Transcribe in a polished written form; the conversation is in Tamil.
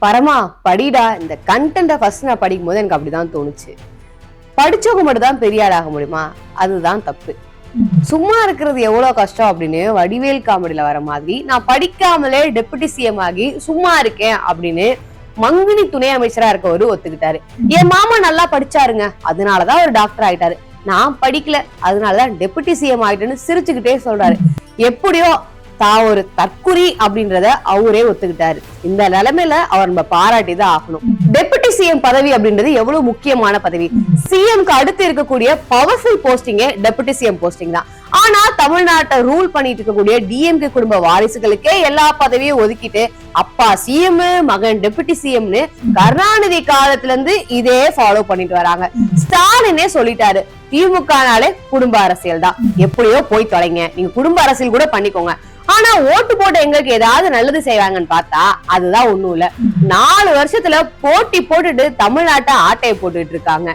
பரமா படிடா. இந்த கண்டென்ட்டை ஃபர்ஸ்ட் நான் படிக்கும் போது எனக்கு அப்படிதான் தோணுச்சு. படிச்சவங்க மட்டும் தான் பெரிய ஆளாக முடியுமா? அதுதான் தப்பு. சும்மா இருக்கிறது எவ்வளவு கஷ்டம் அப்படின்னு வடிவேல் காமெடியில வர மாதிரி நான் படிக்காமலே டெபுட்டி சிஎம் ஆகி சும்மா இருக்கேன் அப்படின்னு மங்குனி துணை அமைச்சரா இருக்கவரு ஒத்துக்கிட்டாரு. என் மாமா நல்லா படிச்சாருங்க, அதனாலதான் ஒரு டாக்டர் ஆயிட்டாரு. நான் படிக்கல, அதனாலதான் டெபுட்டி சிஎம் ஆயிட்டேன்னு சிரிச்சுக்கிட்டே சொல்றாரு. எப்படியோ தான் ஒரு தற்குறி அப்படின்றத அவரே ஒத்துக்கிட்டாரு. இந்த நிலைமையில அவர் நம்ம பாராட்டிதான் ஆகணும். டெபுட்டி சிஎம் பதவி அப்படின்றது எவ்வளவு முக்கியமான பதவி. சிஎம்க்கு அடுத்து இருக்கக்கூடிய பவர்ஃபுல் போஸ்டிங்கே டெபுட்டி சிஎம் போஸ்டிங் தான். ஆனா தமிழ்நாட்டை ரூல் பண்ணிட்டு இருக்கக்கூடிய டிஎம்கே குடும்ப வாரிசுகளுக்கே எல்லா பதவியும் ஒதுக்கிட்டு அப்பா சிஎம் மகன் டெபுட்டி சிஎம்னு கருணாநிதி காலத்துல இருந்து இதே ஃபாலோ பண்ணிட்டு வராங்க. ஸ்டாலினே சொல்லிட்டாரு, திமுகனாலே குடும்ப அரசியல் தான், எப்படியோ போய் தொலைங்க, நீங்க குடும்ப அரசியல் கூட பண்ணிக்கோங்க, ஆனா ஓட்டு போட்டு எங்களுக்கு ஏதாவது நல்லது செய்வாங்கன்னு பார்த்தா அதுதான் ஒண்ணும் இல்ல. 4 வருஷத்துல போட்டி போட்டுட்டு தமிழ்நாட்டை ஆட்டையை போட்டுட்டு இருக்காங்க.